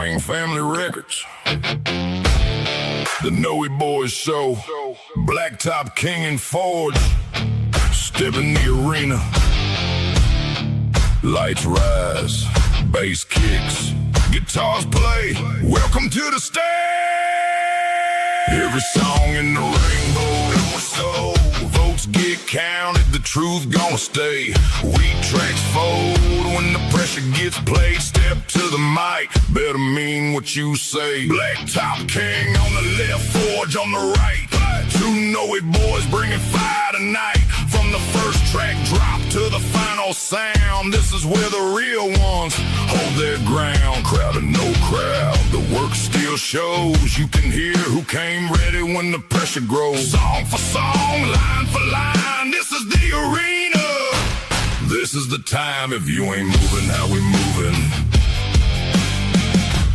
Swain Family Records. The Noey Boys show. Blacktop King and Forge. Step in the arena. Lights rise. Bass kicks. Guitars play. Welcome to the stage. Every song in the rainbow. So votes get counted. The truth gonna stay. Weak tracks fold when the pressure gets played. Step to the mic, better mean what you say. Blacktop King on the left, Forge on the right. Two Noey Boys bringing fire tonight. From the first track drop to the final sound, this is where the real ones hold their ground. Crowd or no crowd, the work still shows. You can hear who came ready when the pressure grows. Song for song, line for line, this is the arena. This is the time. If you ain't moving how we moving,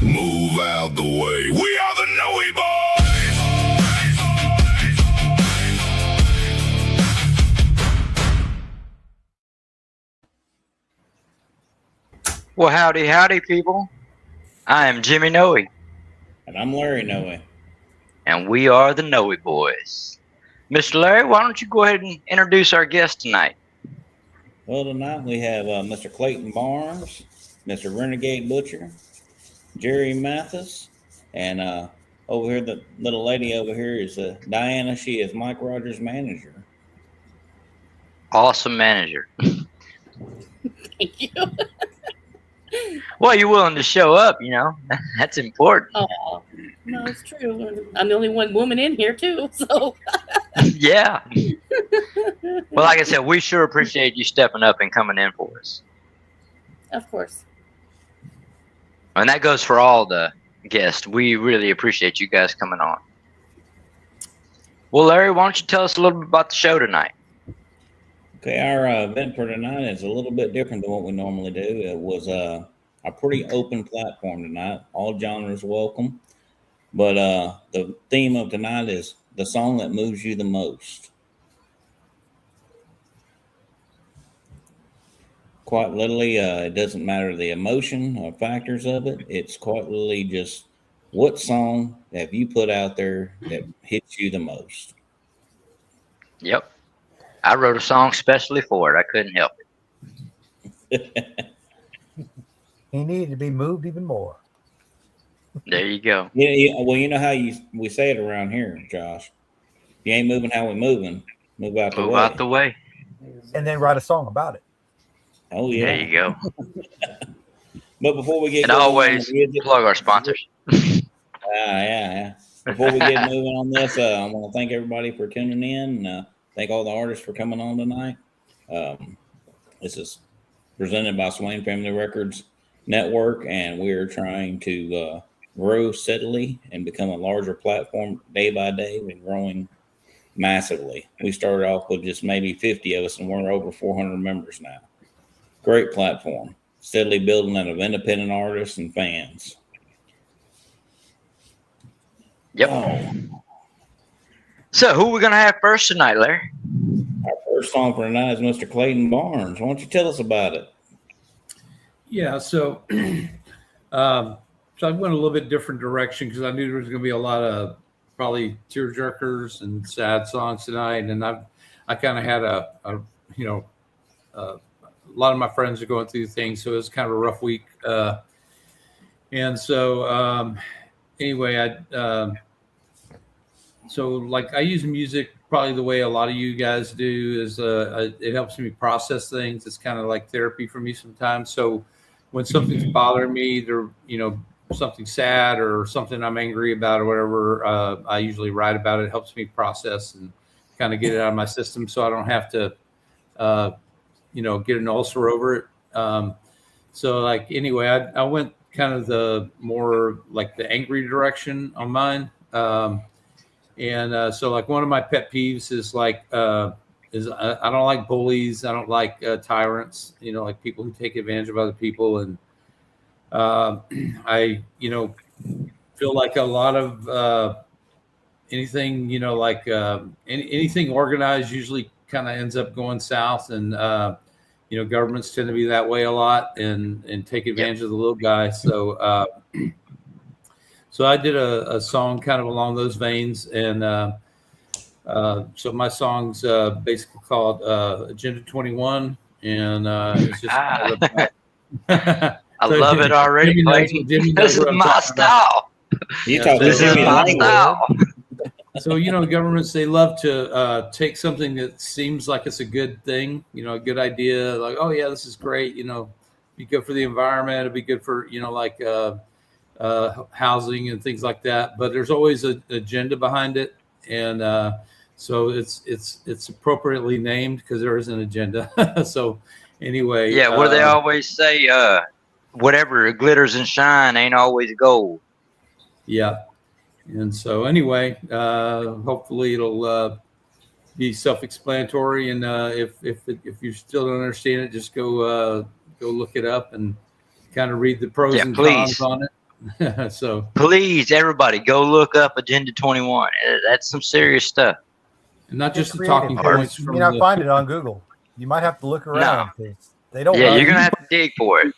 move out the way. We are the Noey Boys. Well, howdy, howdy, people. I am Jimmy Noey. And I'm Larry Noey. And we are the Noey Boys. Mr. Larry, why don't you go ahead and introduce our guest tonight? Well, tonight we have Mr. Clayton Barnes, Mr. Renegade Butcher, Jerry Mathis, and over here, the little lady over here is Diana. She is Mike Rogers' manager. Awesome manager. Thank you. Well, you're willing to show up, you know. That's important. Oh, no, it's true. I'm the only one woman in here, too, so. Yeah. Well, like I said, we sure appreciate you stepping up and coming in for us. Of course. And that goes for all the guests. We really appreciate you guys coming on. Well, Larry, why don't you tell us a little bit about the show tonight? Okay, our event for tonight is a little bit different than what we normally do. It was a pretty open platform tonight. All genres welcome. But the theme of tonight is the song that moves you the most. Quite literally, it doesn't matter the emotion or factors of it. It's quite literally just what song have you put out there that hits you the most. Yep. I wrote a song specially for it. I couldn't help it. He needed to be moved even more. There you go. Yeah. Well, you know how we say it around here, Josh. You ain't moving how we moving. Move out the way. Move out the way. And then write a song about it. Oh yeah. There you go. But before we get and always plug our sponsors. Yeah. Before we get moving on this, I want to thank everybody for tuning in. And, thank all the artists for coming on tonight. This is presented by Swain Family Records Network, and we're trying to grow steadily and become a larger platform day by day. We're growing massively. We started off with just maybe 50 of us, and we're over 400 members now. Great platform. Steadily building out of independent artists and fans. Yep. So who are we going to have first tonight, Larry? Our first song for tonight is Mr. Clayton Barnes. Why don't you tell us about it? Yeah, so I went a little bit different direction because I knew there was going to be a lot of probably tearjerkers and sad songs tonight, and I kind of had a lot of my friends are going through things, so it was kind of a rough week, and so anyway, so like I use music probably the way a lot of you guys do is it helps me process things. It's kind of like therapy for me sometimes. So when something's bothering me, something sad or something I'm angry about or whatever, I usually write about it. It helps me process and kind of get it out of my system so I don't have to, get an ulcer over it. So like, anyway, I went kind of the more like the angry direction on mine. And so like one of my pet peeves is like, I don't like bullies. I don't like tyrants, like people who take advantage of other people. And I, feel like a lot of anything, anything organized usually kind of ends up going south. And, governments tend to be that way a lot and take advantage of the little guy. So So I did a song kind of along those veins, and so my song's basically called Agenda 21, and it's just. I love it already, Clayton. This is my style. This is my style. So, governments, they love to take something that seems like it's a good thing, a good idea, like, oh, yeah, this is great, be good for the environment, it'd be good for, like housing and things like that. But there's always an agenda behind it. And so it's appropriately named because there is an agenda. So anyway. Yeah, what do they always say? Whatever glitters and shine ain't always gold. Yeah. And so anyway, hopefully it'll be self-explanatory. And if you still don't understand it, just go look it up and kind of read the pros and cons on it. So please, everybody, go look up Agenda 21. That's some serious stuff. And not just the talking points. You may not find it on Google. You might have to look around. No. They don't. Yeah, you're gonna have to dig for it.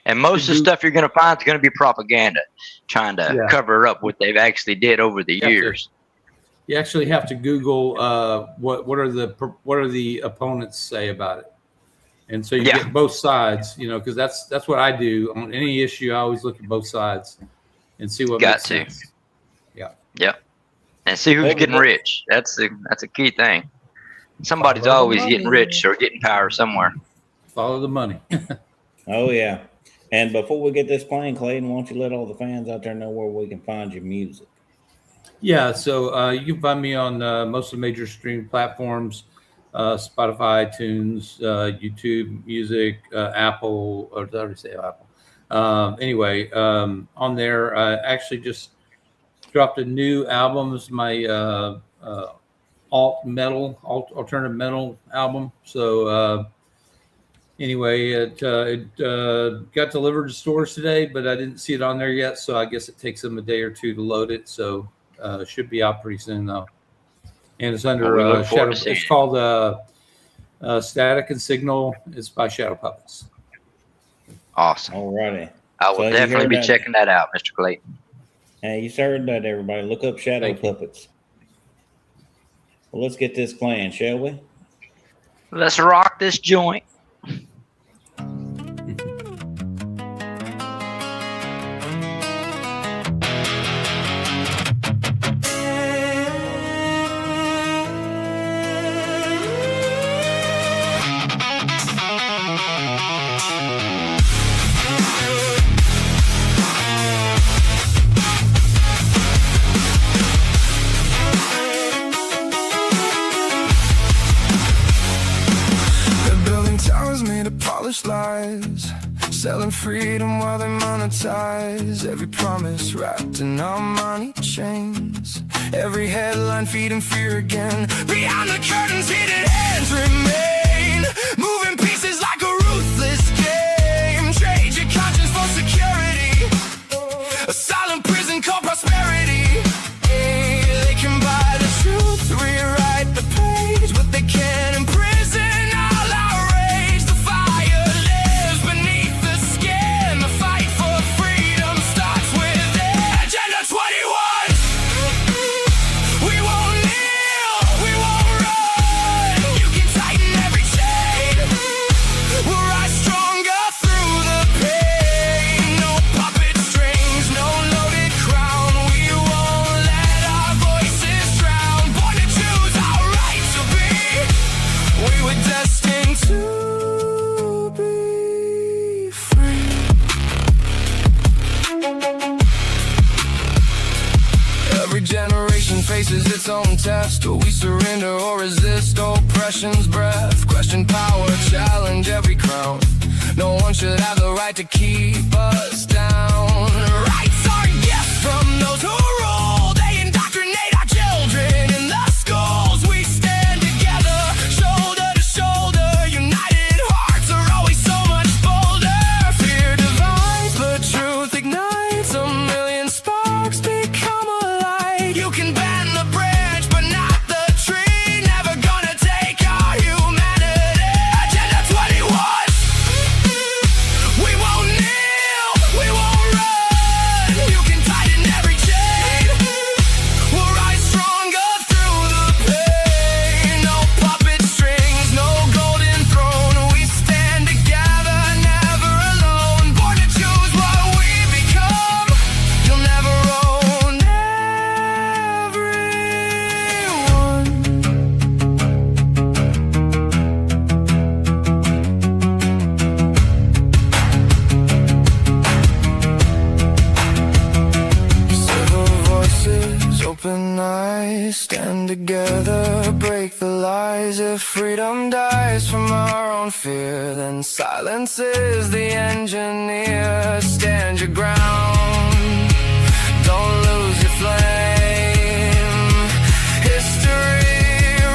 And most of the stuff you're going to find is going to be propaganda, trying to cover up what they've actually did over the years. You actually have to Google what are the opponents say about it, and so you get both sides. Because that's what I do on any issue. I always look at both sides and see what makes sense. Yeah, and see who's getting rich. That's a key thing. Somebody's always getting rich or getting power somewhere. Follow the money. Oh yeah. And before we get this playing, Clayton, why don't you let all the fans out there know where we can find your music? Yeah, so you can find me on most of the major streaming platforms, Spotify, iTunes, YouTube Music, Apple, or did I already say Apple? Anyway, on there, I actually just dropped a new album. It's my alternative metal album. So anyway, it got delivered to stores today, but I didn't see it on there yet. So I guess it takes them a day or two to load it. So it should be out pretty soon, though. And it's under Shadow. It's called Static and Signal. It's by Shadow Puppets. Awesome. All righty. I will definitely be checking that out, Mr. Clayton. Hey, you heard that, everybody. Look up Shadow Puppets. Well, let's get this playing, shall we? Let's rock this joint. Lies, selling freedom while they monetize every promise wrapped in our money chains. Every headline feeding fear again. Behind the curtains, hidden hands remain, moving pieces like a ruthless game. Trade your conscience for security, a silent prison called prosperity. They can buy the truth, rewrite the page, but they can't imprison all our rage. The fire lives beneath the skin. The fight for freedom starts within. Agenda 21. We won't kneel, we won't run. You can tighten every chain. We'll rise stronger through the pain. No puppet strings, no loaded crown. We won't let our voices drown. Born to choose our right to be. We were destined to be free. Every generation faces its own test. Will we surrender or resist oppression's breath? Question power, challenge every crown. No one should have the right to keep us down. Rights are gifts from those who rule. They indoctrinate our children in the schools. We stand together, shoulder to shoulder. United hearts are always so much bolder. Fear divides, but truth ignites. A million sparks become a light. You can bend the branch, but not the tree. Never gonna take our humanity. Agenda 21. We won't kneel, we won't run. rise, stand together, break the lies. If freedom dies from our own fear, then silence is the engineer. Stand your ground, don't lose your flame. History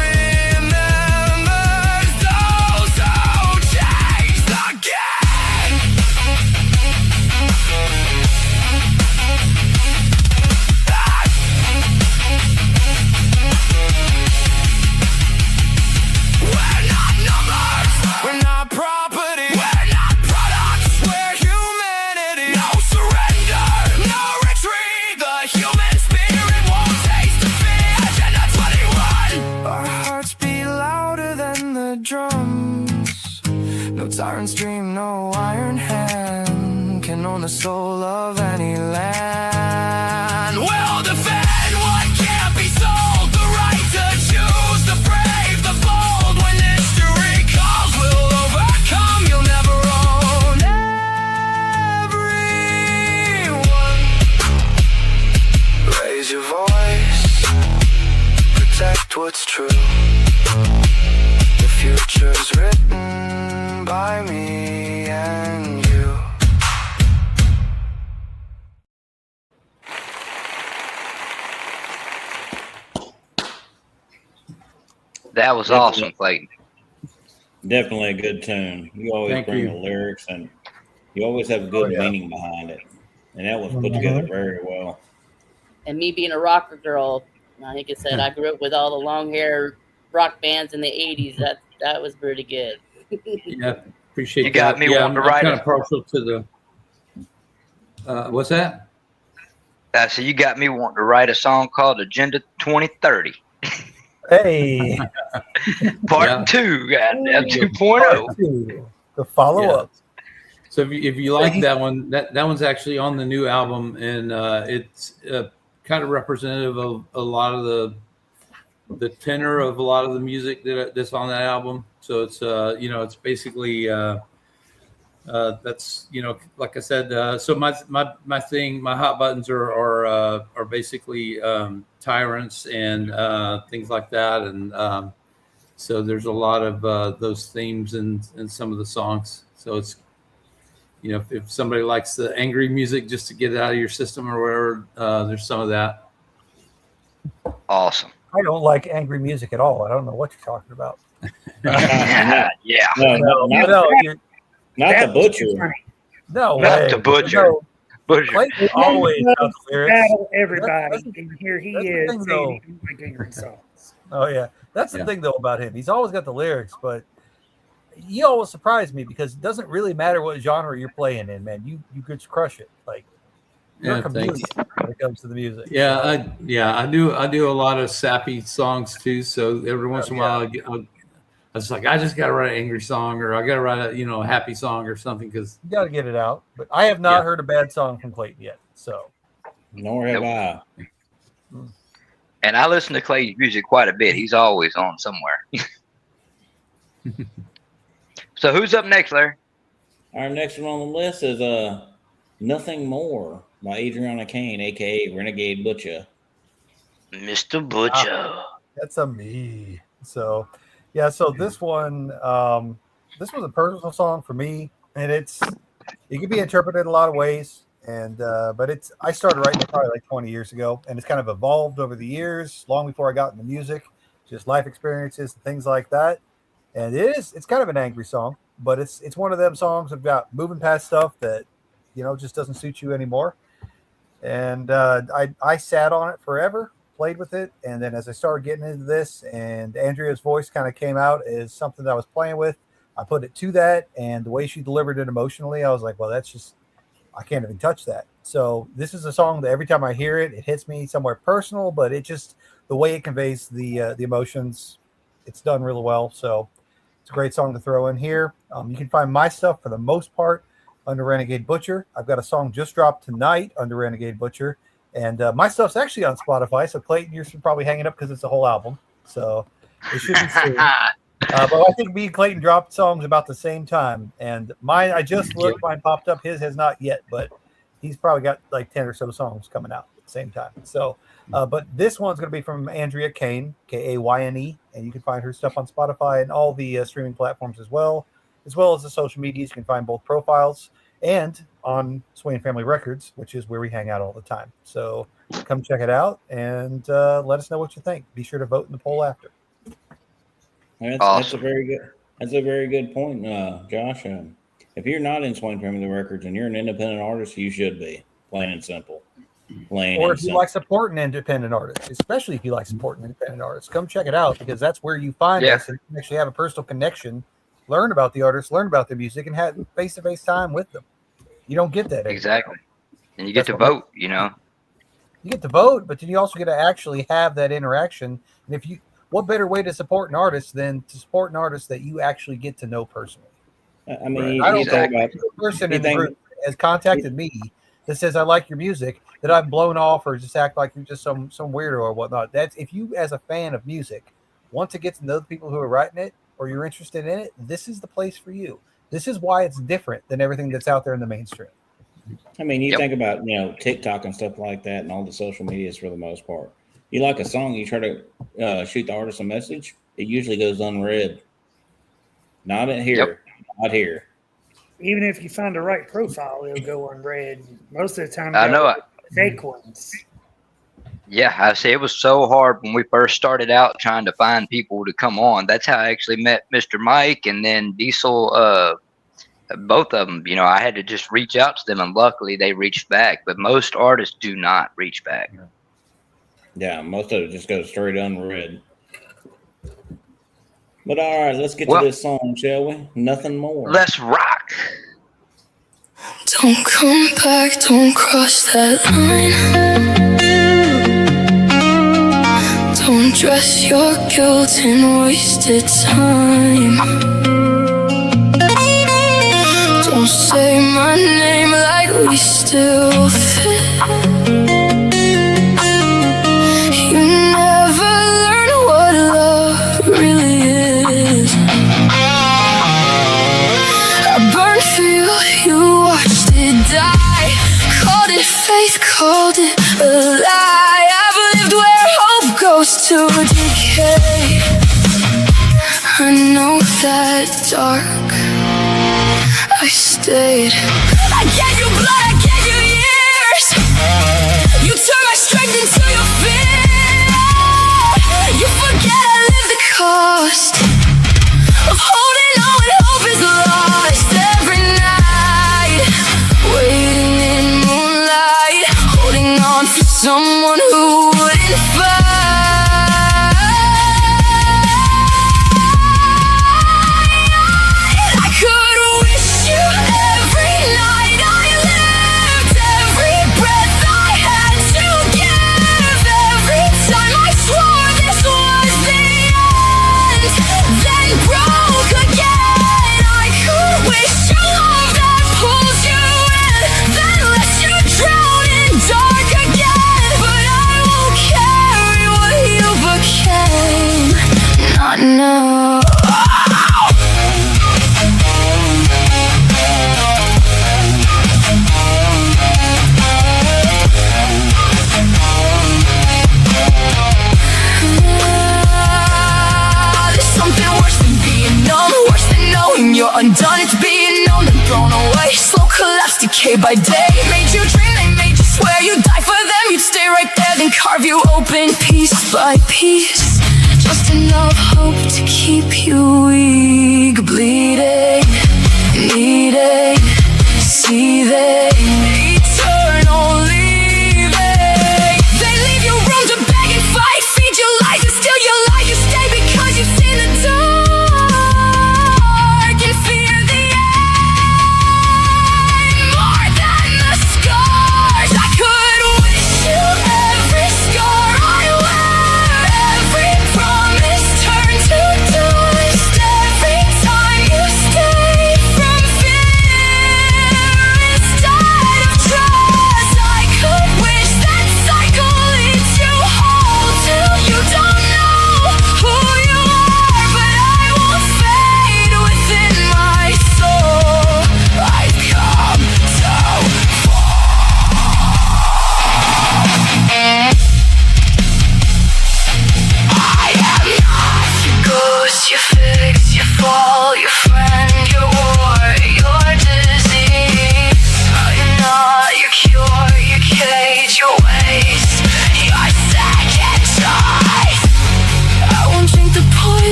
remembers those who changed the game. We're not numbers, we're not property, we're not products, we're humanity. No surrender, no retreat. The human spirit won't taste defeat. Agenda 21. Our hearts beat louder than the drums. No tyrant's dream, no iron hand can own the soul of any land. We'll defend what can't be sold. The right to choose, the brave, the bold. When history calls, we'll overcome. You'll never own everyone. Raise your voice, protect what's true. The future's written by me and you. That was awesome, Clayton. Definitely a good tune. You always Thank bring you. the lyrics, and you always have a good meaning behind it. And that was put together very well. And me being a rocker girl, like I said, I grew up with all the long hair rock bands in the 80s. That was pretty good. Yeah, appreciate You got that. me Yeah, wanting to I'm write kind it. of partial to the. What's that? So you got me wanting to write a song called Agenda 2030. Hey, Part Yeah. 2, goddamn, 2.0. part two, the follow Yeah. up. So if you like that one, that one's actually on the new album, and it's kind of representative of a lot of the tenor of a lot of the music that's on that album. So it's it's basically that's like I said. So my thing, my hot buttons are basically tyrants and things like that, and so there's a lot of those themes in some of the songs. So it's if somebody likes the angry music just to get it out of your system or whatever, there's some of that. Awesome. I don't like angry music at all. I don't know what you're talking about. Yeah. No, not the butcher. No Not way. the butcher. No, Butcher. Clayton always knows the lyrics. Battle everybody, That's- and here he that's the is thing, saying though. he don't like angry songs. Oh yeah, that's the Yeah. thing though about him. He's always got the lyrics, but he always surprised me because it doesn't really matter what genre you're playing in, man. You could crush it. Like you're a Yeah, chameleon thanks. when it comes to the music. I do a lot of sappy songs too. So every once in a while, I was like, I just got to write an angry song, or I got to write a happy song or something. Because You got to get it out. But I have not Yeah. heard a bad song from Clayton yet. So Nor have I. And I listen to Clay's music quite a bit. He's always on somewhere. So who's up next, Larry? Our next one on the list is Nothing More by Adriana Kane, aka Renegade Butcher. Mr. Butcher. that's a me. So yeah, so this one, this was a personal song for me, and it can be interpreted in a lot of ways. And but I started writing it probably like 20 years ago, and it's kind of evolved over the years, long before I got into music, just life experiences and things like that. And it's kind of an angry song, but it's one of them songs about moving past stuff that just doesn't suit you anymore. And I sat on it forever, played with it, and then as I started getting into this, and Andrea's voice kind of came out as something that I was playing with, I put it to that, and the way she delivered it emotionally, I was like, well, that's just, I can't even touch that. So this is a song that every time I hear it, it hits me somewhere personal, but it just, the way it conveys the emotions, it's done really well. So it's a great song to throw in here. You can find my stuff for the most part under Renegade Butcher. I've got a song just dropped tonight under Renegade Butcher, and my stuff's actually on Spotify. So Clayton, you're probably hanging up because it's a whole album. So it should be soon. But I think me and Clayton dropped songs about the same time, and mine, I just looked, mine popped up. His has not yet, but he's probably got like 10 or so songs coming out. same time. So, but this one's going to be from Andrea Kane, Kayne, and you can find her stuff on Spotify and all the streaming platforms as well as the social medias. You can find both profiles and on Swain Family Records, which is where we hang out all the time. So come check it out and let us know what you think. Be sure to vote in the poll after. That's a very good. That's a very good point, Josh. If you're not in Swain Family Records and you're an independent artist, you should be. Plain and simple. Or if you like supporting independent artists, especially if you like supporting independent artists, come check it out because that's where you find us and you actually have a personal connection, learn about the artists, learn about their music, and have face-to-face time with them. You don't get that anymore. Exactly. And you get to vote, you know. You get to vote, but then you also get to actually have that interaction. And what better way to support an artist than to support an artist that you actually get to know personally? I mean, I don't know if a person in the group has contacted me that says I like your music, that I've blown off or just act like you're just some weirdo or whatnot. That's if you, as a fan of music, want to get to know the people who are writing it or you're interested in it, this is the place for you. This is why it's different than everything that's out there in the mainstream. I mean, you think about, TikTok and stuff like that and all the social medias for the most part. You like a song, you try to shoot the artist a message, it usually goes unread. Not here. Not here. Even if you find the right profile, it'll go unread. Most of the time, I know fake ones. Yeah, I say it was so hard when we first started out trying to find people to come on. That's how I actually met Mr. Mike and then Diesel. Both of them, I had to just reach out to them, and luckily they reached back. But most artists do not reach back. Yeah, most of it just goes straight unread. But all right, let's get to this song, shall we? Nothing more. Let's rock. Don't come back, don't cross that line. Don't dress your guilt in wasted time. Don't say my name like we still fit. You never learn what love really is. I burned for you, you watched it die. Called it faith, called it a lie. I've lived where hope goes to decay. I know that dark, I stayed. I gave you blood, I gave you years. You turned my strength into your fear. You forget I lived the cost of holding on when hope is lost. Every night, waiting in moonlight, holding on for someone who wouldn't fight. I could wish you every night I lived, every breath I had to give, every time I swore this was the end, then broke again. I could wish you love that pulls you in, then lets you drown in dark again. But I won't carry what you became, not now. There's something worse than being numb, worse than knowing you're undone. It's being known and thrown away. Slow collapse, decay by day. Made you dream, they made you swear you'd die for them. You'd stay right there, then carve you open piece by piece. Just enough hope to keep you weak, bleeding, needing, seething, eternal leaving. They leave you room to beg and fight, feed you lies and steal your life. You stay because you've seen the dark and fear the end more than the scars. I could wish you every scar I wear, every promise turned to dust, every time you stay.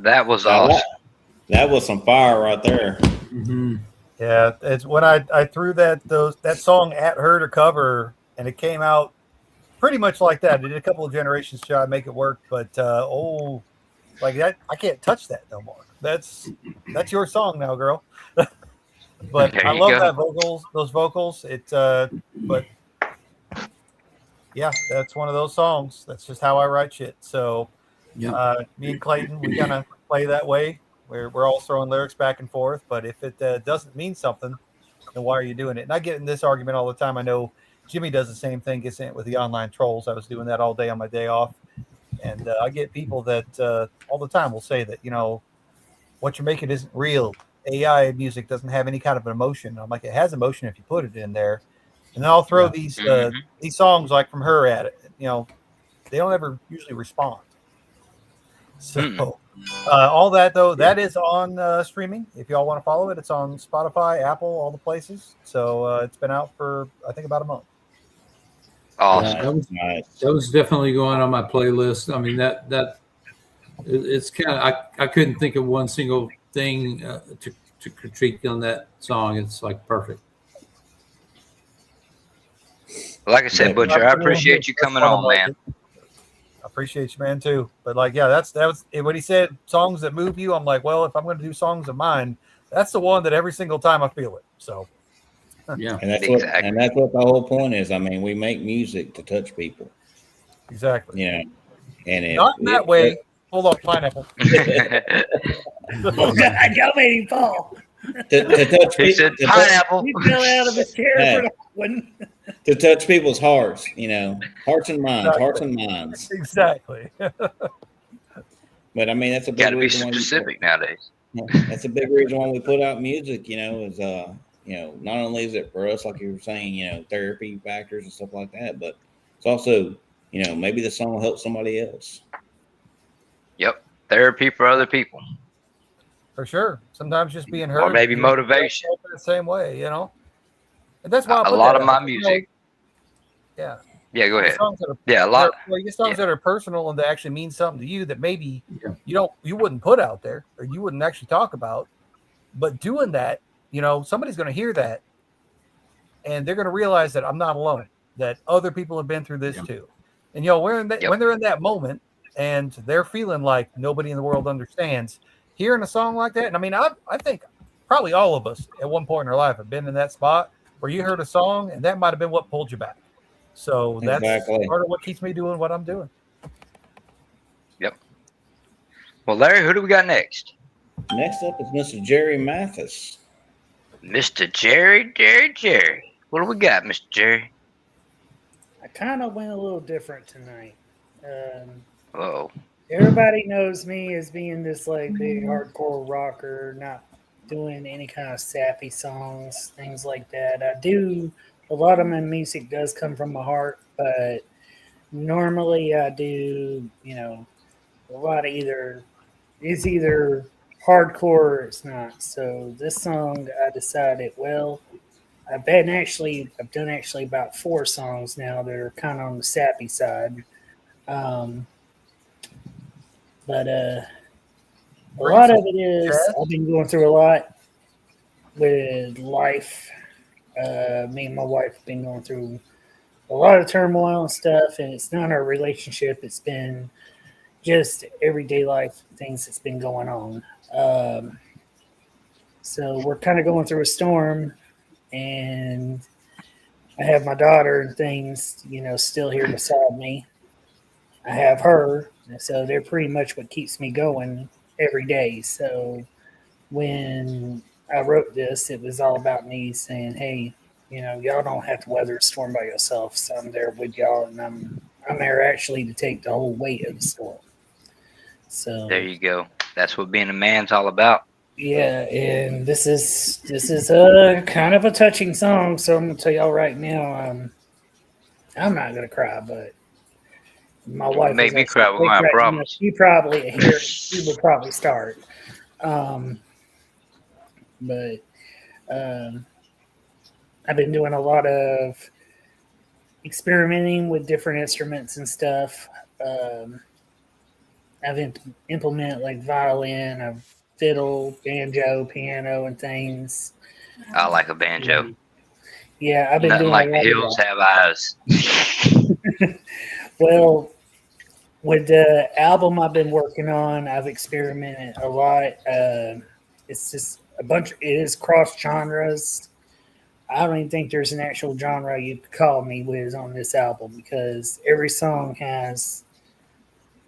That was Now, awesome. that was some fire right there. Mm-hmm. Yeah, it's when I threw that song at her to cover, and it came out pretty much like that. I did a couple of generations to try to make it work, but like that, I can't touch that no more. That's your song now, girl. But There I you love go. those vocals. But yeah, that's one of those songs. That's just how I write shit. So Yep. me and Clayton, we kind of play that way. We're all throwing lyrics back and forth. But if it doesn't mean something, then why are you doing it? And I get in this argument all the time. I know Jimmy does the same thing, gets in it with the online trolls. I was doing that all day on my day off. And I get people that all the time will say that, what you're making isn't real. AI music doesn't have any kind of emotion. I'm like, it has emotion if you put it in there. And then I'll throw Yeah. these songs like from her at it. They don't ever usually respond. So all that though, that is on streaming. If y'all want to follow it, it's on Spotify, Apple, all the places. So it's been out for I think about a month. Awesome. That was Nice. that was definitely going on my playlist. I mean it's kind of I couldn't think of one single thing to critique on that song. It's like perfect. Like I said, Butcher, I appreciate you coming on, man. I appreciate you, man, too. But like, yeah, that was when he said songs that move you. I'm like, well, if I'm going to do songs of mine, that's the one that every single time I feel it. So Yeah. And that's Exactly. what the whole point is. I mean, we make music to touch people. exactly. You know, and if, Not in that way. Hold on, pineapple. Oh God, y'all made him fall. to touch He said people, pineapple. He fell out of his chair Yeah. for that one. to touch people's hearts, hearts and minds, Exactly. hearts and minds. Exactly. But I mean, that's a big Got to be reason why specific nowadays. that's a big reason why we put out music. Is not only is it for us, like you were saying, therapy factors and stuff like that, but it's also, maybe the song will help somebody else. Yep. Therapy for other people. For sure. Sometimes just being heard. Or maybe motivation. The same way, And that's why I A put lot that of my out. music. Yeah. Yeah, go ahead. Songs that are, Yeah, a lot. you get songs that are personal and that actually mean something to you that maybe Yeah. you wouldn't put out there or you wouldn't actually talk about. But doing that, somebody's going to hear that and they're going to realize that I'm not alone, that other people have been through this too. And when they're in that moment and they're feeling like nobody in the world understands, hearing a song like that, and I mean, I think probably all of us at one point in our life have been in that spot where you heard a song and that might have been what pulled you back. So that's Exactly. part of what keeps me doing what I'm doing. Yep. Well, Larry, who do we got next? Next up is Mr. Jerry Mathis. Mr. Jerry. What do we got, Mr. Jerry? I kind of went a little different tonight. Oh, Everybody knows me as being this like big hardcore rocker, not doing any kind of sappy songs, things like that. I do a lot of my music does come from my heart, but normally I do, a lot of either hardcore or it's not. So this song I decided, well, I've done actually about 4 songs now that are kind of on the sappy side. But a lot of it is I've been going through a lot with life. Me and my wife have been going through a lot of turmoil and stuff, and it's not our relationship. It's been just everyday life things that's been going on. So we're kind of going through a storm, and I have my daughter and things, still here beside me. I have her, so they're pretty much what keeps me going every day. So when I wrote this, it was all about me saying, hey, y'all don't have to weather a storm by yourself. So I'm there with y'all, and I'm there actually to take the whole weight of the storm. So there you go. That's what being a man's all about. yeah, and this is a kind of a touching song. So I'm gonna tell y'all right now, I'm not gonna cry, but my wife Make me cry with my problems. You probably hear she would probably start. But I've been doing a lot of experimenting with different instruments and stuff. I've implemented like violin, a fiddle, banjo, piano, and things. I like a banjo. Yeah, I've been Nothing doing like a the lot of hills that. have eyes. Well, with the album I've been working on, I've experimented a lot. It's just it is cross genres. I don't even think there's an actual genre you could call me with on this album because every song has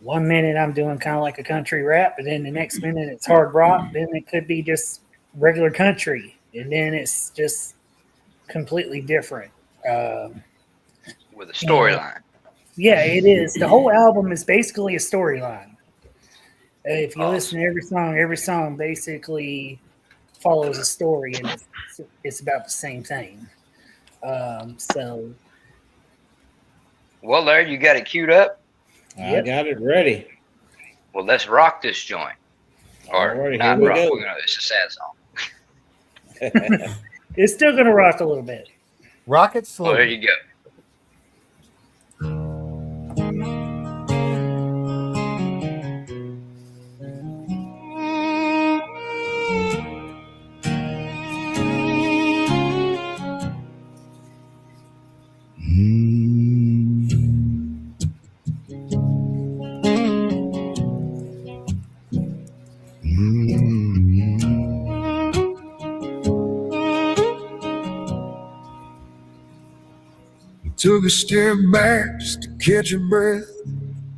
1 minute I'm doing kind of like a country rap, but then the next minute it's hard rock. Then it could be just regular country, and then it's just completely different. With a storyline. Yeah, it is. The whole album is basically a storyline. If you listen to every song basically follows a story, and it's about the same thing. So, Well, Larry, you got it queued up? I got it ready. Well, let's rock this joint. Or Alrighty, not here we rock. go. It's a sad song. it's still going to rock a little bit. Rock it Well, slow. there you go. Took a step back just to catch your breath.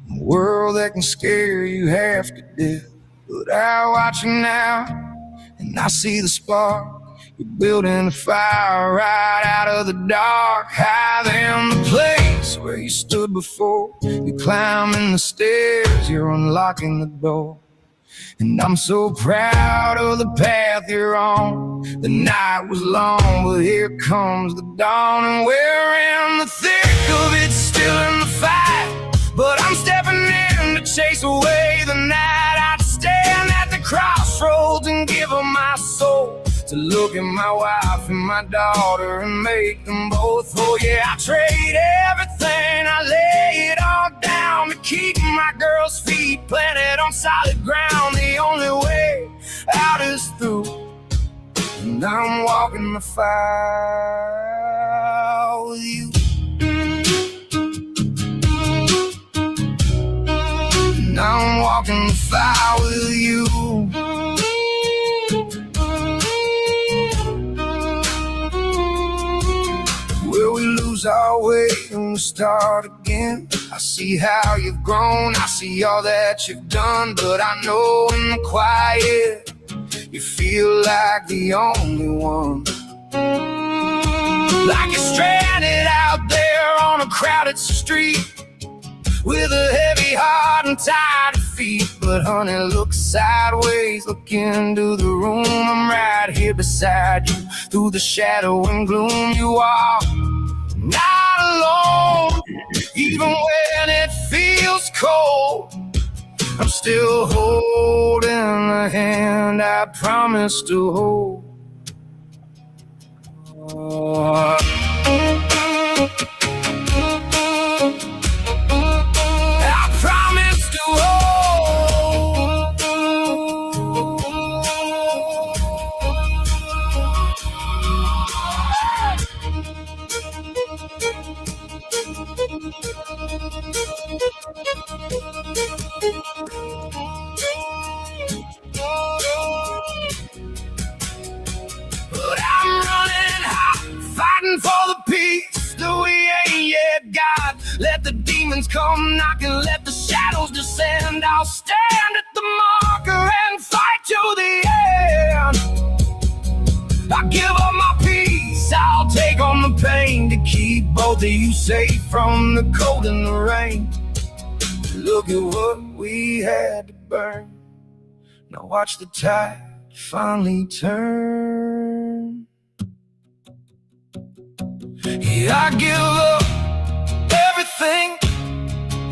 A world that can scare you half to death. But I watch you now, and I see the spark. You're building a fire right out of the dark. Higher than the place where you stood before. You're climbing the stairs, you're unlocking the door. And I'm so proud of the path you're on. The night was long, but here comes the dawn. And we're in the thick of it, still in the fight. But I'm stepping in to chase away the night. I'd stand at the crossroads and give her my soul. To look at my wife and my daughter and make them both whole. Yeah, I trade everything, I lay it all down to keep my girl's feet planted on solid ground. The only way out is through, and I'm walking the fire with you. And I'm walking the fire with you. Will we lose our way and we start again? I see how you've grown, I see all that you've done. But I know in the quiet, you feel like the only one. Like you're stranded out there on a crowded street, with a heavy heart and tired feet. But honey, look sideways, look into the room. I'm right here beside you, through the shadow and gloom. You are not alone, even when it feels cold. I'm still holding the hand I promised to hold. I promise to hold. But I'm running hot, fighting for the peace that we ain't yet got. Let the demons come knocking, let the shadows descend. I'll stand at the marker and fight to the end. I give up my peace, I'll take on the pain to keep both of you safe from the cold and the rain. Look at what we had to burn. Now watch the tide finally turn. Yeah, I give up everything,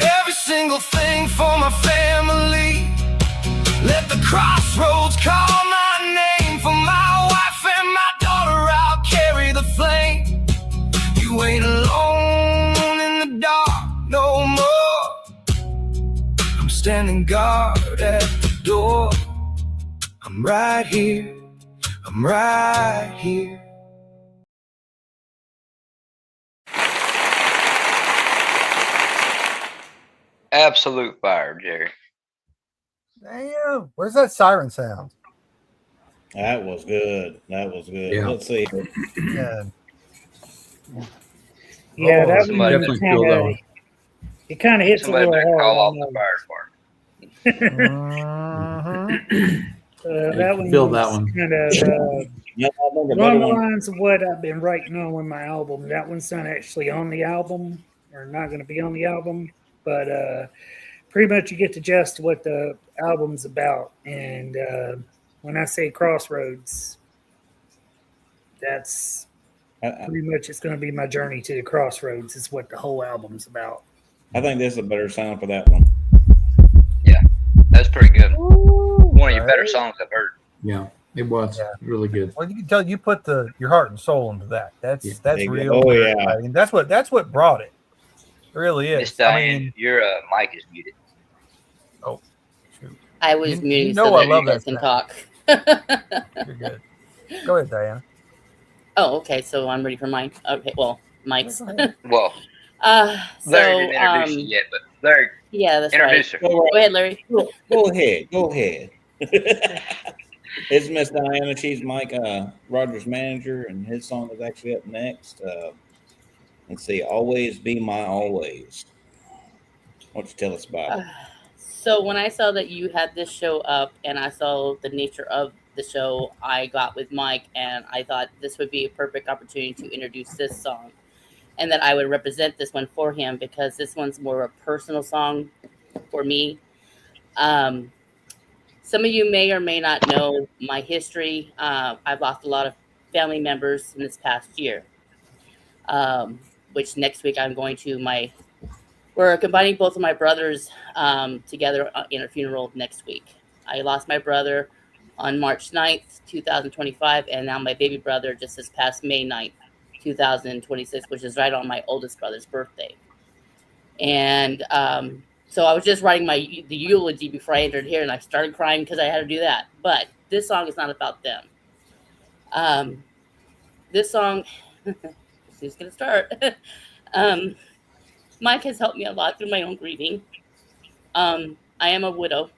every single thing for my family. Let the crossroads call my name. For my wife and my daughter, I'll carry the flame. You ain't alone in the dark no more. I'm standing guard at the door. I'm right here, I'm right here. Absolute fire, Jerry. Damn, where's that siren sound? That was good. That was good. Yeah. Let's see. Yeah. Yeah, Oh, that somebody one definitely feel that one. it kind of hits Somebody a better little call hard. off the fire department. That one Feel that one. kind of Yeah, I think a along better the one. lines of what I've been writing on with my album. That one's not actually on the album, or not going to be on the album, but pretty much you get the gist of what the album's about. And when I say crossroads, that's pretty much it's going to be my journey to the crossroads. Is what the whole album's about. I think this is a better sound for that one. That's pretty good. One of your better songs I've heard. Yeah, it was really good. Well, you can tell you put your heart and soul into that. That's real. Oh, yeah. I mean, that's what brought it. It really is. Miss Diane, your mic is muted. Oh, shoot. I was You muting know so I that love you guys that can talk. You're good. Go ahead, Diana. Oh, okay. So I'm ready for mine. Okay. Well, Mike's. Well, So, Larry didn't introduce you yet, but Larry, yeah, that's right. introduce her. Go ahead, Larry. Go ahead. Go ahead. It's Miss Diana. She's Mike Rogers' manager, and his song is actually up next. Let's see. Always Be My Always. Why don't you tell us about it? So when I saw that you had this show up and I saw the nature of the show, I got with Mike and I thought this would be a perfect opportunity to introduce this song and that I would represent this one for him because this one's more of a personal song for me. Some of you may or may not know my history. I've lost a lot of family members in this past year, which next week I'm going to we're combining both of my brothers together in a funeral next week. I lost my brother on March 9th, 2025, and now my baby brother just this past May 9th, 2026, which is right on my oldest brother's birthday. And so I was just writing the eulogy before I entered here, and I started crying because I had to do that. But this song is not about them. This song, who's going to start? Mike has helped me a lot through my own grieving. I am a widow.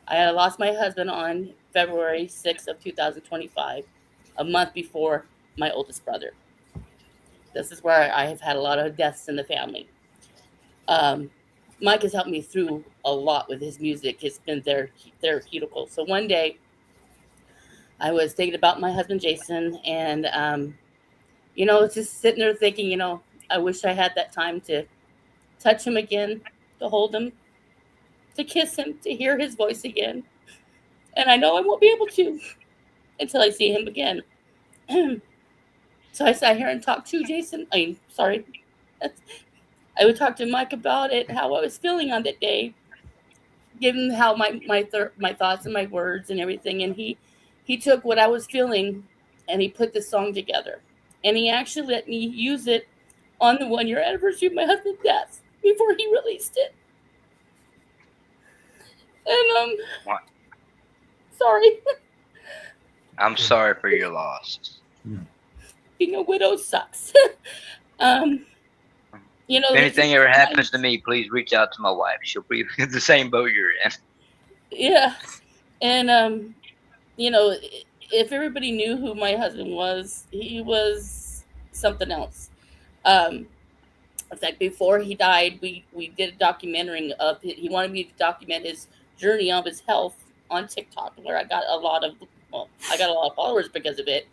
I lost my husband on February 6th of 2025, a month before my oldest brother. This is where I have had a lot of deaths in the family. Mike has helped me through a lot with his music. It's been therapeutical. So one day, I was thinking about my husband, Jason, and, just sitting there thinking, I wish I had that time to touch him again, to hold him, to kiss him, to hear his voice again. And I know I won't be able to until I see him again. So I sat here and talked to Jason. I would talk to Mike about it, how I was feeling on that day, give him how my thoughts and my words and everything. And he took what I was feeling and he put this song together. And he actually let me use it on the 1-year anniversary of my husband's death before he released it. And sorry. I'm sorry for your loss. Being a widow sucks. If anything ever happens to me, please reach out to my wife. She'll be in the same boat you're in. Yeah. And if everybody knew who my husband was, he was something else. In fact, before he died, we did a documentary he wanted me to document his journey of his health on TikTok, where I got a lot of followers because of it.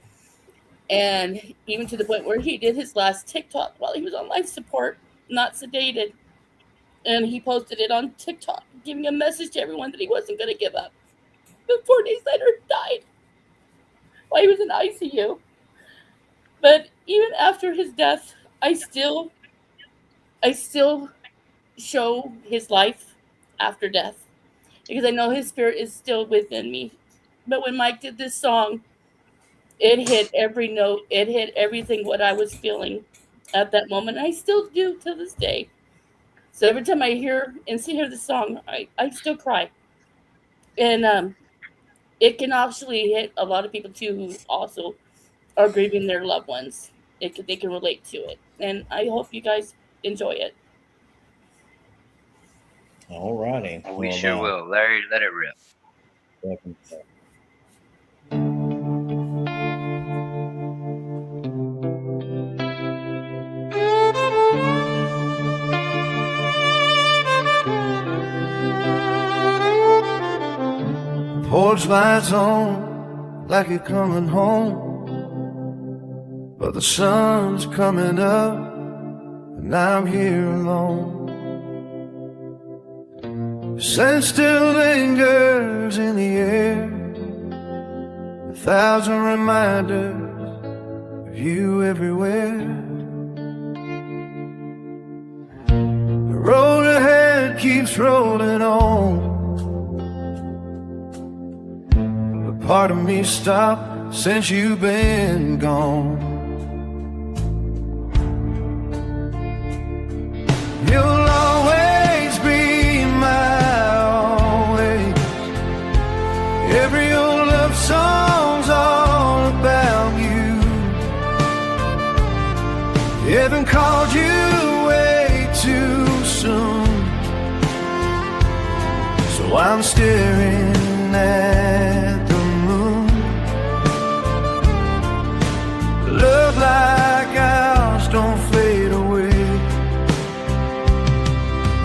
And even to the point where he did his last TikTok while he was on life support, not sedated. And he posted it on TikTok, giving a message to everyone that he wasn't going to give up. But 4 days later, he died while he was in ICU. But even after his death, I still show his life after death because I know his spirit is still within me. But when Mike did this song, it hit every note. It hit everything what I was feeling at that moment. I still do to this day. So every time I hear this song, I still cry. And it can actually hit a lot of people too who also are grieving their loved ones. They can relate to it. And I hope you guys enjoy it. All righty. We sure will. Larry, let it rip. Welcome. Porch lights on like you're coming home, but the sun's coming up and I'm here alone. The scent still lingers in the air, 1,000 reminders of you everywhere. The road ahead keeps rolling on, part of me stopped since you've been gone. You'll always be my always. Every old love song's all about you. Heaven called you way too soon, so I'm staring at the love like ours don't fade away,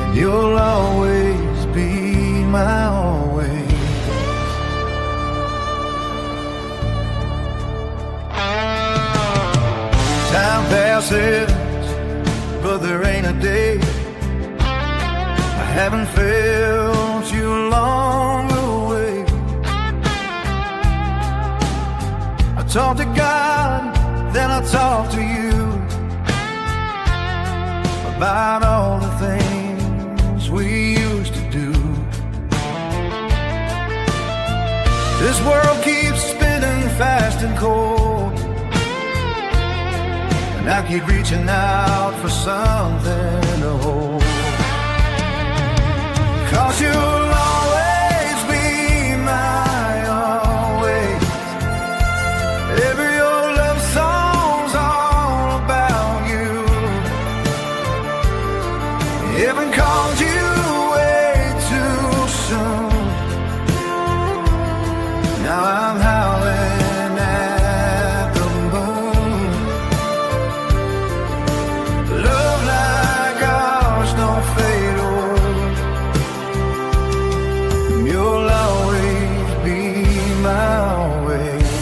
and you'll always be my always. Time passes, but there ain't a day I haven't felt you along the way. I talk to God, then I talk to you about all the things we used to do. This world keeps spinning fast and cold, and I keep reaching out for something to hold. 'Cause you'll always be my always. Every old love song's all about you. Heaven called you way too soon. Now I'm howling at the moon. Love like ours don't fade away. You'll always be my always.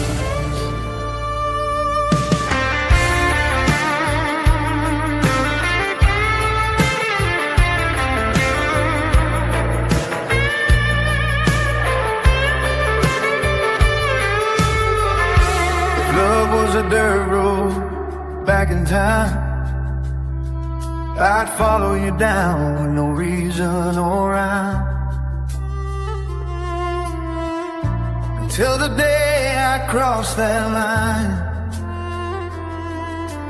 Was a dirt road back in time, I'd follow you down with no reason or rhyme, until the day I cross that line.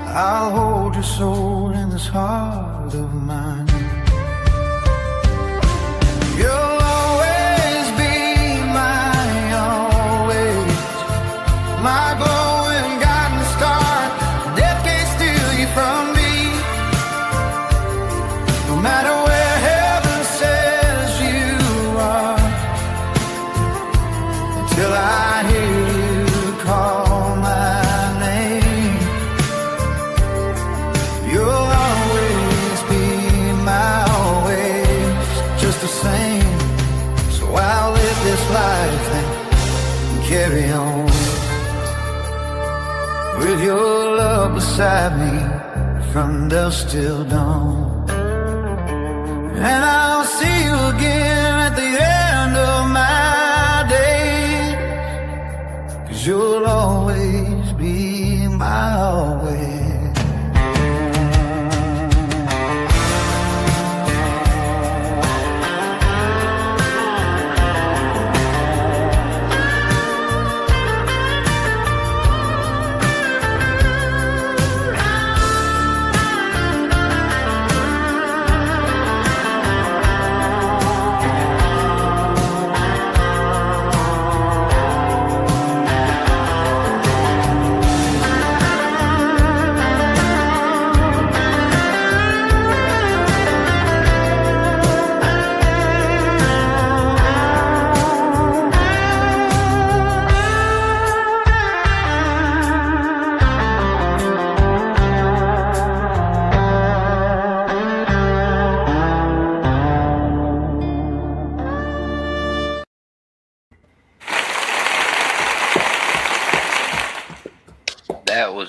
I'll hold your soul in this heart of mine. You'll always be my always, my glowing guiding star. Death can't steal you from me, no matter where heaven says you are. Until I hear you call my name, you'll always be my always, just the same. So I'll live this life and carry on, with your love beside me from dusk till dawn. And I'll see you again at the end of my days, 'cause you'll always be my always.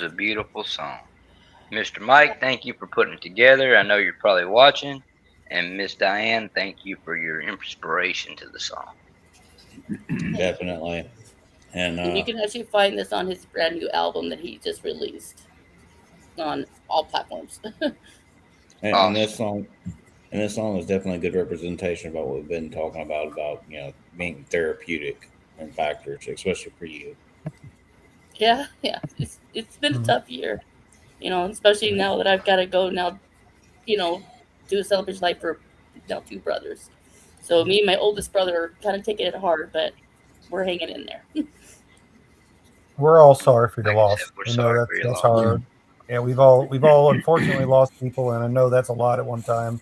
a beautiful song. Mr. Mike, thank you for putting it together. I know you're probably watching. And Miss Diane, thank you for your inspiration to the song. Definitely. And you can actually find this on his brand new album that he just released on all platforms. and this song is definitely a good representation of what we've been talking about being therapeutic and factors, especially for you. Yeah. It's been a tough year, especially now that I've got to go now, do a celebration life for now 2 brothers. So me and my oldest brother are kind of taking it hard, but we're hanging in there. We're all sorry for your loss. We're I sorry know for your that's loss. hard. Yeah, we've all unfortunately lost people, and I know that's a lot at one time.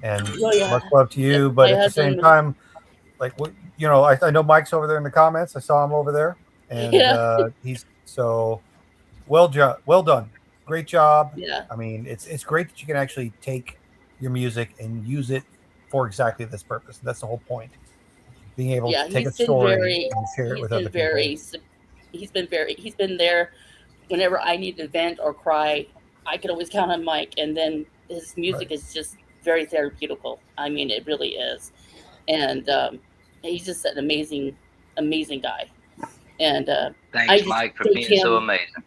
And Oh, yeah. much love to you, Yeah, but my at the same husband- time, like I know Mike's over there in the comments. I saw him over there, and Yeah. he's so well done, great job. Yeah. I mean, it's great that you can actually take your music and use it for exactly this purpose. That's the whole point. Being able to take a story and share it with other people. He's been there whenever I need to vent or cry. I could always count on Mike, and then his music is just very therapeutical. I mean, it really is, and he's just an amazing guy. And thanks, Mike, for being so amazing.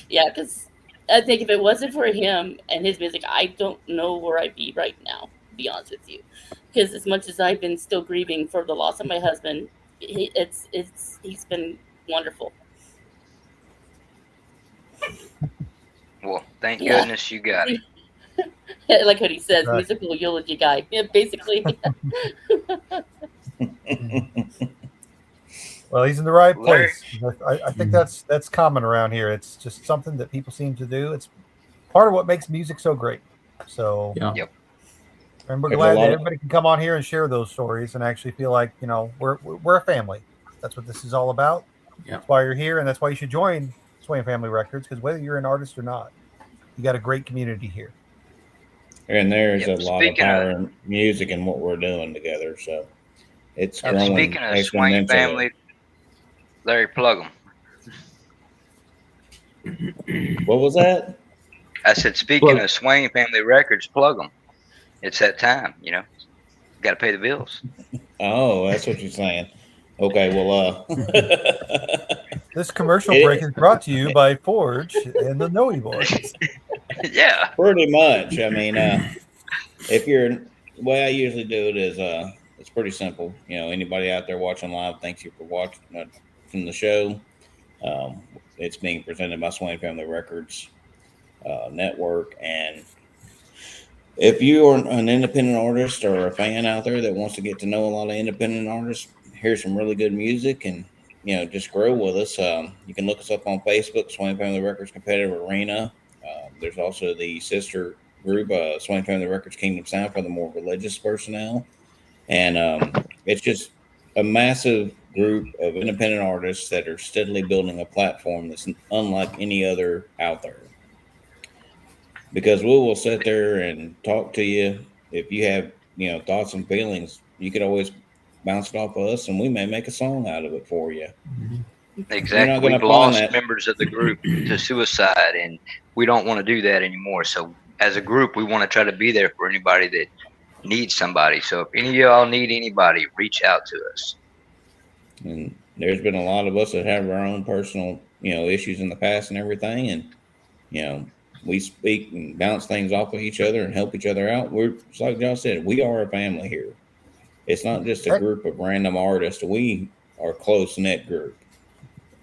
Yeah, because I think if it wasn't for him and his music, I don't know where I'd be right now, to be honest with you. Because as much as I've been still grieving for the loss of my husband, he's been wonderful. Well, thank goodness you got it. Like what he says, right. Musical eulogy guy. Yeah, basically. Well, he's in the right place. I think that's common around here. It's just something that people seem to do. It's part of what makes music so great. So, yep. And we're glad that everybody can come on here and share those stories and actually feel like we're a family. That's what this is all about. Yeah. That's why you're here, and that's why you should join Swain Family Records, because whether you're an artist or not, you got a great community here. And there's a lot of power in music and what we're doing together. So it's growing. Speaking of Swain Family, Larry, plug them. What was that? I said, speaking of Swain Family Records, plug them. It's that time, Got to pay the bills. Oh, that's what you're saying. Okay, well, this commercial break is brought to you by Forge and the Noey Boys. Yeah, pretty much. I mean, the way I usually do it is it's pretty simple. Anybody out there watching live, thank you for watching from the show. It's being presented by Swain Family Records Network, and if you are an independent artist or a fan out there that wants to get to know a lot of independent artists, hear some really good music, and just grow with us, you can look us up on Facebook, Swain Family Records Competitive Arena. There's also the sister group, Swain Family Records Kingdom Sound, for the more religious personnel. And it's just a massive group of independent artists that are steadily building a platform that's unlike any other out there. Because we will sit there and talk to you. If you have, thoughts and feelings, you could always bounce it off of us, and we may make a song out of it for you. Exactly. We've lost members of the group to suicide, and we don't want to do that anymore. So as a group, we want to try to be there for anybody that needs somebody. So if any of y'all need anybody, reach out to us. And there's been a lot of us that have our own personal, issues in the past and everything. And, we speak and bounce things off of each other and help each other out. It's like Josh said, we are a family here. It's not just a group of random artists. We are a close-knit group.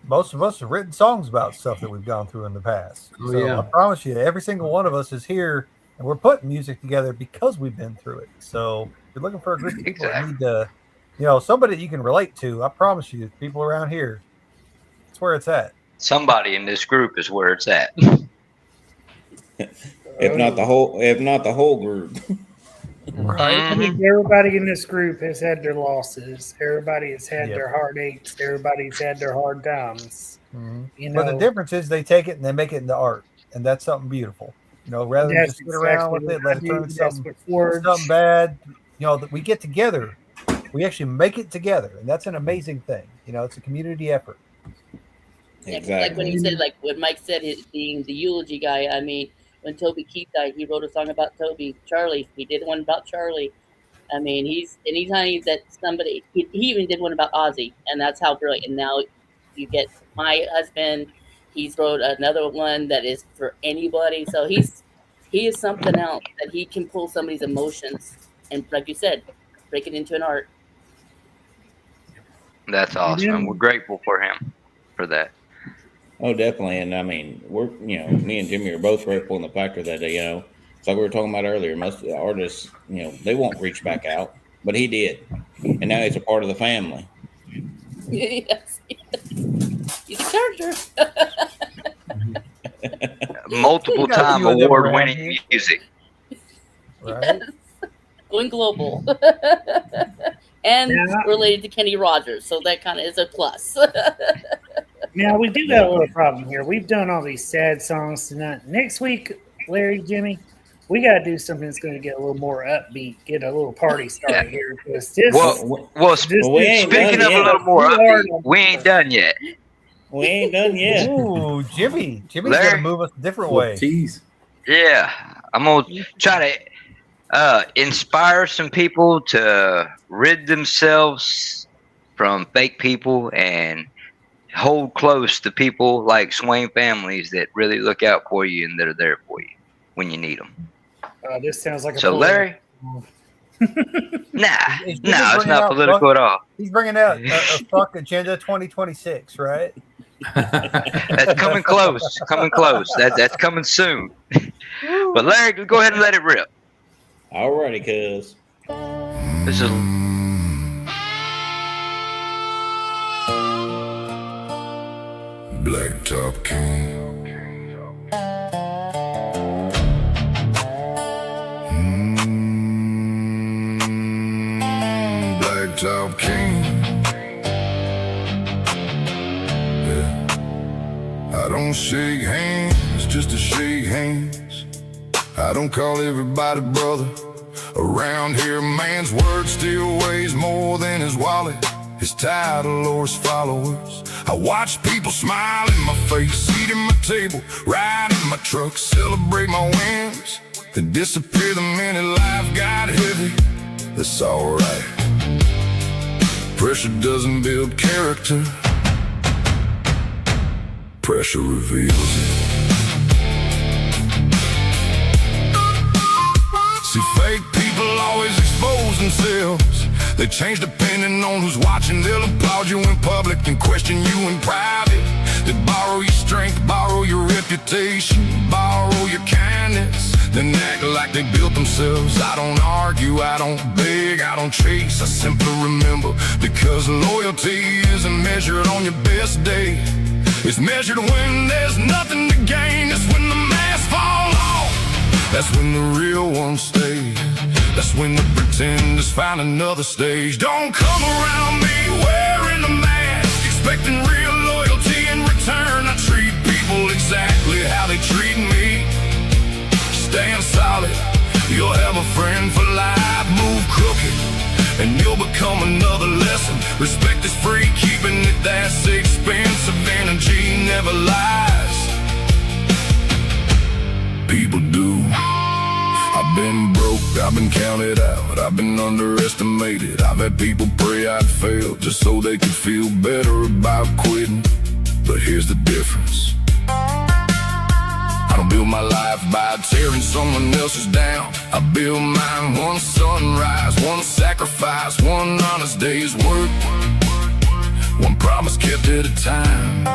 Most of us have written songs about stuff that we've gone through in the past. Oh, so yeah. I promise you, every single one of us is here, and we're putting music together because we've been through it. So if you're looking for a group of people that need to, somebody that you can relate to, I promise you, people around here, that's where it's at. Somebody in this group is where it's at. If not the whole group. Right. I think everybody in this group has had their losses. Everybody has had their heartaches. Everybody's had their hard times. Mm-hmm. But the difference is they take it and they make it into art, and that's something beautiful. Rather than just sit around with it, let it turn into something bad. That we get together, we actually make it together, and that's an amazing thing. It's a community effort. Like when he said, like when Mike said, his being the eulogy guy. I mean, when Toby Keith died, he wrote a song about Toby. Charlie, he did one about Charlie. I mean, he's anytime that somebody, he even did one about Ozzy, and that's how brilliant. And now you get my husband. He's wrote another one that is for anybody. So he is something else that he can pull somebody's emotions and, like you said, break it into an art. That's awesome. And we're grateful for him for that. Oh, definitely. And I mean, me and Jimmy are both grateful in the factor that, it's like we were talking about earlier, most of the artists, they won't reach back out, but he did. And now he's a part of the family. Yes. He's a character. Multiple time award winning music. Right? Yes. Going global. And related to Kenny Rogers, so that kind of is a plus. Now, we do got a little problem here. We've done all these sad songs tonight. Next week, Larry, Jimmy, we got to do something that's going to get a little more upbeat, get a little party started here. Speaking of a little more upbeat, we ain't done yet. We ain't done yet. Ooh, Jimmy's going to move us a different way. Jeez. Yeah, I'm going to try to inspire some people to rid themselves from fake people and hold close to people like Swain families that really look out for you and that are there for you when you need them. This sounds like a so Larry. It's not political at all. He's bringing out a fuck agenda 2026, right? That's coming close. That's coming soon. But Larry, go ahead and let it rip. Alrighty, cuz. This is Blacktop King. Blacktop King. Yeah. I don't shake hands just to shake hands. I don't call everybody brother. Around here, man's word still weighs more than his wallet, his title, or his followers. I watch people smile in my face, eat at my table, ride in my truck, celebrate my wins, then disappear the minute life got heavy. That's alright. Pressure doesn't build character, pressure reveals it. See, fake people always expose themselves. They change depending on who's watching. They'll applaud you in public and question you in private. They borrow your strength, borrow your reputation, borrow your kindness, then act like they built themselves. I don't argue, I don't beg, I don't chase, I simply remember. Because loyalty isn't measured on your best day. It's measured when there's nothing to gain. That's when the mask falls off. That's when the real ones stay. That's when the pretenders find another stage. Don't come around me wearing a mask, expecting real loyalty in return. I treat people exactly how they treat me. Stand solid, you'll have a friend for life. Move crooked, and you'll become another lesson. Respect is free, keeping it that's expensive. Energy never lies. People do. I've been broke, I've been counted out, I've been underestimated. I've had people pray I'd fail just so they could feel better about quitting. But here's the difference. I don't build my life by tearing someone else's down. I build mine one sunrise, one sacrifice, one honest day's work, one promise kept at a time.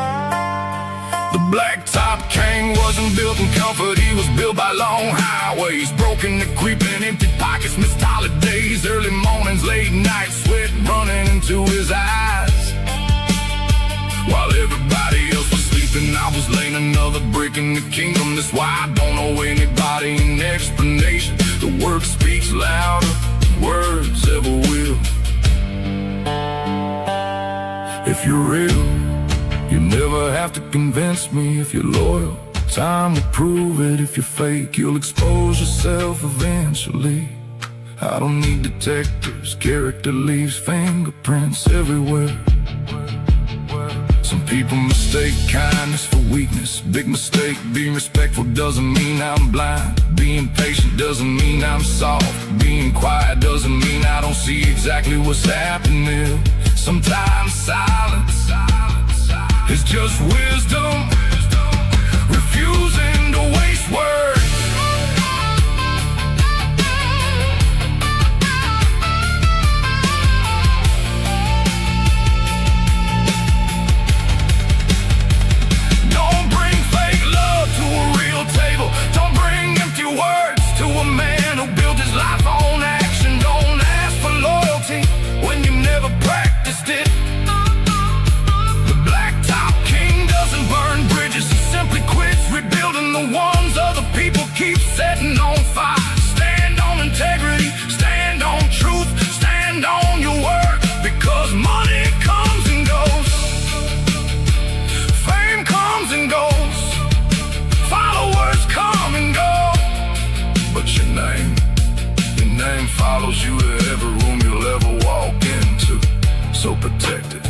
The Blacktop King wasn't built in comfort, he was built by long highways. Broken and creeping, empty pockets, missed holidays, early mornings, late nights, sweat running into his eyes. While everybody else was sleeping, I was laying another brick in the kingdom. That's why I don't owe anybody an explanation. The work speaks louder than words ever will. If you're real, you never have to convince me. If you're loyal, time will prove it. If you're fake, you'll expose yourself eventually. I don't need detectives, character leaves fingerprints everywhere. Some people mistake kindness for weakness. Big mistake, being respectful doesn't mean I'm blind. Being patient doesn't mean I'm soft. Being quiet doesn't mean I don't see exactly what's happening. Sometimes silence is just wisdom, refusing to waste words. Don't bring fake love to a real table. Don't bring empty words to a man who built his life on action. Don't ask for loyalty when you never practiced it. The Blacktop King doesn't burn bridges, he simply quits rebuilding the ones other people keep setting on fire. Stand on integrity, stand on truth, stand on your word, because money comes and goes, fame comes and goes, followers come and go, but your name follows you to every room you'll ever walk into. So protect it,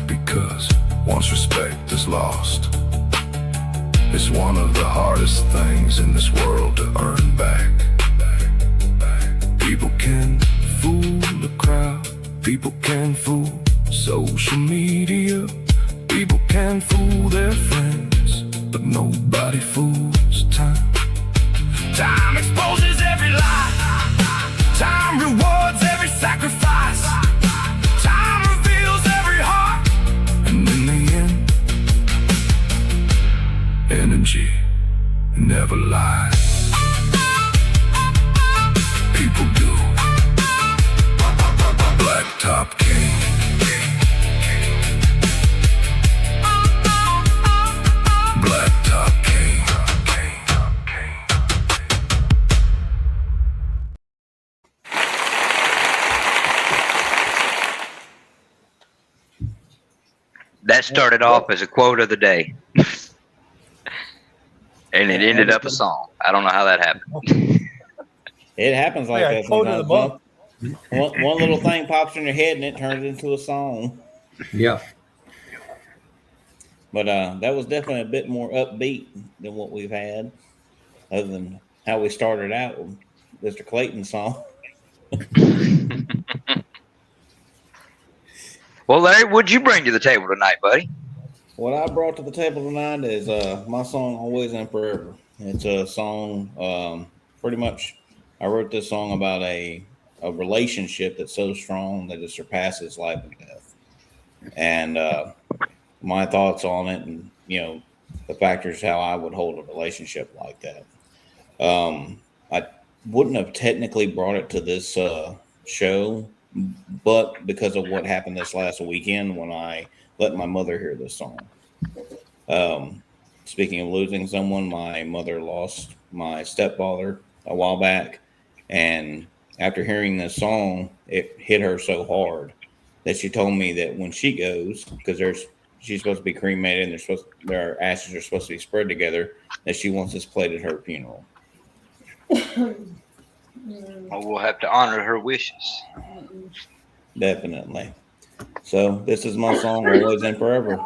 because once respect is lost, it's one of the hardest things in this world to earn back. People can fool the crowd, people can fool social media, people can fool their friends, but nobody fools time. Time exposes every lie, time rewards every sacrifice, time reveals every heart, and in the end, energy never lies. People do. Blacktop King. Blacktop King. That started off as a quote of the day. And it ended up a song. I don't know how that happened. It happens like Yeah, that quote of the sometimes. month. One little thing pops in your head and it turns into a song. Yeah. But that was definitely a bit more upbeat than what we've had, other than how we started out with Mr. Clayton's song. Well, Larry, what'd you bring to the table tonight, buddy? What I brought to the table tonight is my song "Always and Forever." It's a song, pretty much. I wrote this song about a relationship that's so strong that it surpasses life and death, and my thoughts on it, and the factors how I would hold a relationship like that. I wouldn't have technically brought it to this show, but because of what happened this last weekend when I let my mother hear this song. Speaking of losing someone, my mother lost my stepfather a while back, and after hearing this song, it hit her so hard that she told me that when she goes, because she's supposed to be cremated and their ashes are supposed to be spread together, that she wants this played at her funeral. Well, we'll have to honor her wishes. Definitely. So this is my song, "Always and Forever."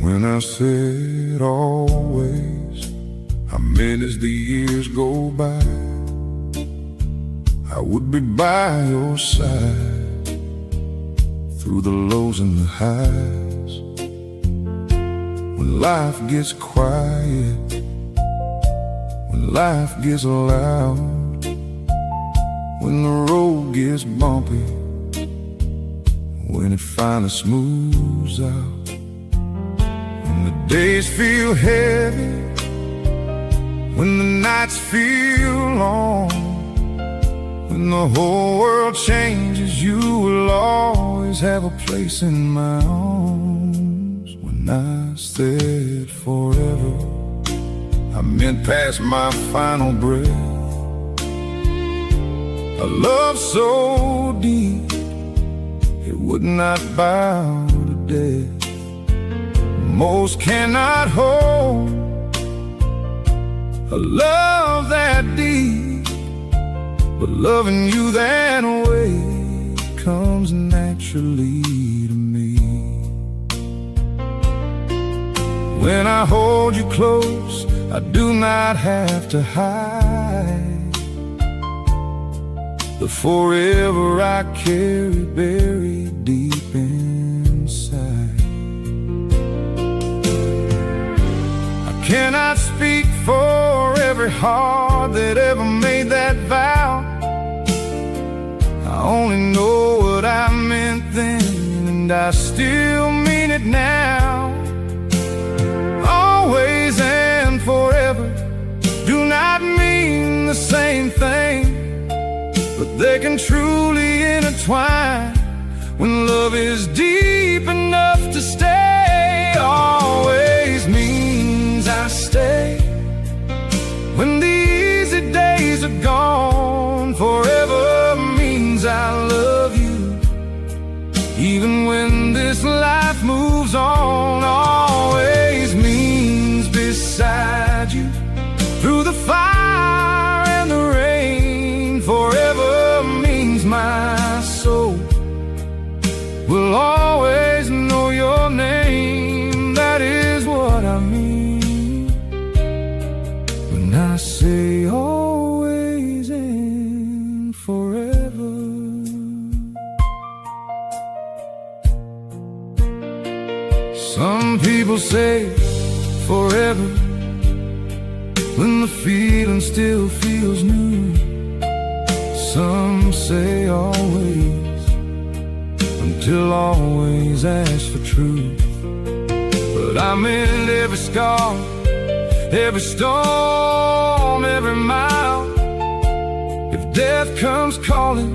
When I said always, I meant as the years go by, I would be by your side through the lows and the highs. When life gets quiet, when life gets loud, when the road gets bumpy, when it finally smooths out, when the days feel heavy, when the nights feel long, when the whole world changes, you will always have a place in my arms. When I said forever, I meant past my final breath. A love so deep it would not bow to death. Most cannot hold a love that deep, but loving you that way comes naturally to me. When I hold you close, I do not have to hide the forever I carry buried deep inside. I cannot speak for every heart that ever made that vow. I only know what I meant then, and I still mean it now. Always and forever do not mean the same thing, but they can truly intertwine when love is deep enough to stay. Always means I stay when the easy days are gone. Forever means I love you, even when this life moves on. Always means beside you through the fire and the rain. Forever means my soul will always know your name. That is what I mean when I say always and forever. Some people say forever when the feeling still feels new. Some say always, until always asks for truth. But I meant every scar, every storm, every mile. If death comes calling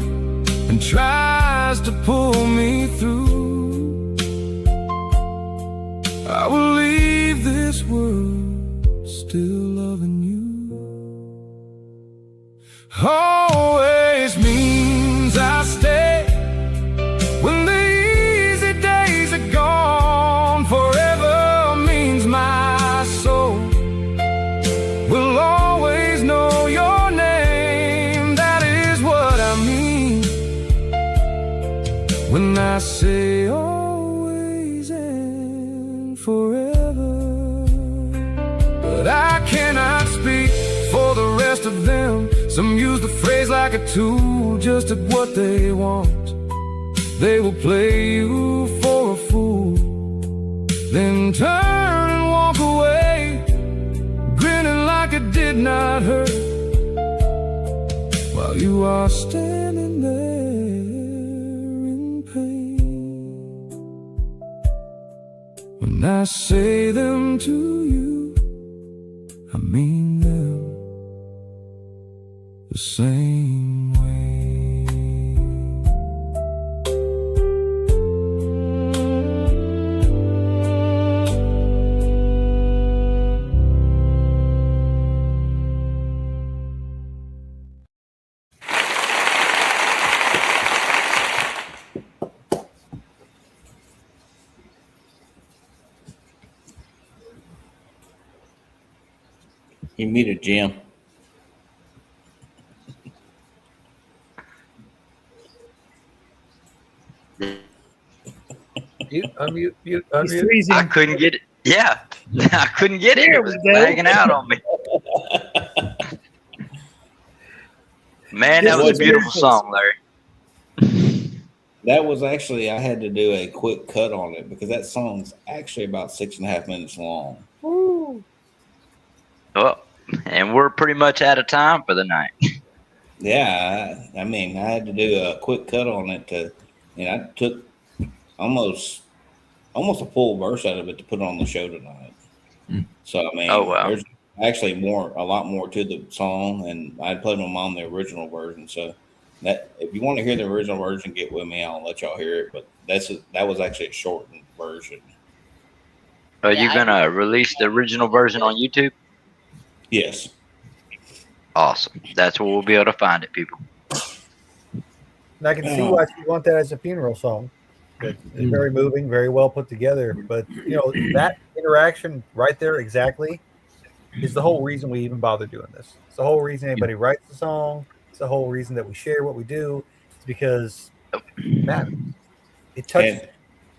and tries to pull me through, I will leave this world still loving you. Always means I stay when the easy days are gone. Forever means my soul will always know your name. That is what I mean when I say always and forever. But I cannot speak for the rest of them. Some use the phrase like a tool, just at what they want. They will play you for a fool, then turn and walk away, grinning like it did not hurt, while you are standing there in pain. When I say them to you, I mean them the same way. You muted, Jim. Unmute. He's Unmute. freezing. I couldn't get it. Yeah, I couldn't get it. There It was we go. hanging out on me. Man, that was a beautiful song, Larry. That was actually, I had to do a quick cut on it because that song's actually about 6.5 minutes long. Woo. Well, and we're pretty much out of time for the night. Yeah, I mean, I had to do a quick cut on it to, I took almost a full verse out of it to put on the show tonight. So I mean, Oh, wow. There's actually a lot more to the song, and I played my mom the original version. So that if you want to hear the original version, get with me. I'll let y'all hear it. But that was actually a shortened version. Are you gonna release the original version on YouTube? Yes. Awesome. That's where we'll be able to find it, people. And I can see why you want that as a funeral song. It's very moving, very well put together. But that interaction right there exactly is the whole reason we even bother doing this. It's the whole reason anybody writes the song. It's the whole reason that we share what we do. It's because it touches.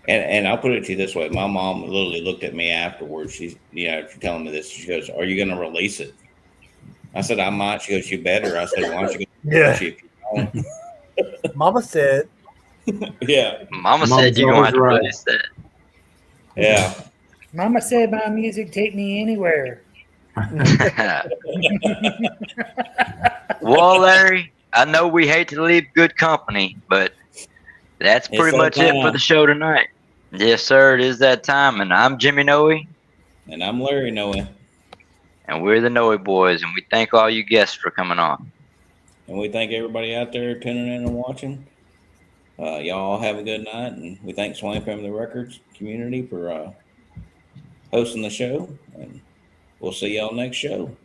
And I'll put it to you this way: my mom literally looked at me afterwards. She's after telling me this, she goes, "Are you going to release it?" I said, "I might." She goes, "You better." I said, "Why don't you go?" Yeah. If you don't? Mama said. Yeah. Mama said you're going to have to release that. Yeah. Mama said my music take me anywhere. Well, Larry, I know we hate to leave good company, but that's pretty much it for the show tonight. Yes, sir. It is that time. And I'm Jimmy Noey. And I'm Larry Noey. And we're the Noey Boys. And we thank all you guests for coming on. And we thank everybody out there tuning in and watching. Y'all have a good night. And we thank Swain Family Records community for hosting the show. And we'll see y'all next show.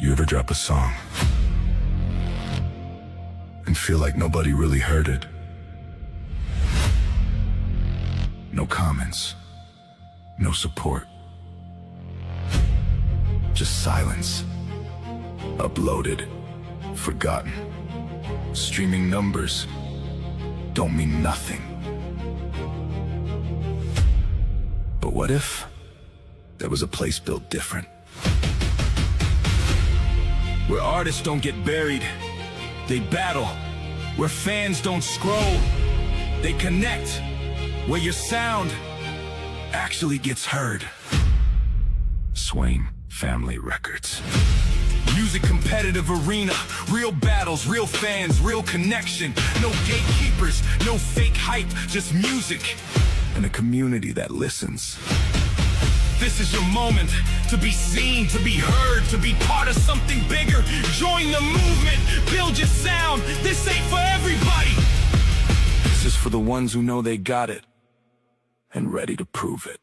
You ever drop a song and feel like nobody really heard it? No comments, no support, just silence. Uploaded, forgotten. Streaming numbers don't mean nothing. But what if there was a place built different? Where artists don't get buried, they battle. Where fans don't scroll, they connect. Where your sound actually gets heard. Swain Family Records. Music competitive arena, real battles, real fans, real connection. No gatekeepers, no fake hype, just music. And a community that listens. This is your moment to be seen, to be heard, to be part of something bigger. Join the movement, build your sound. This ain't for everybody. This is for the ones who know they got it and ready to prove it.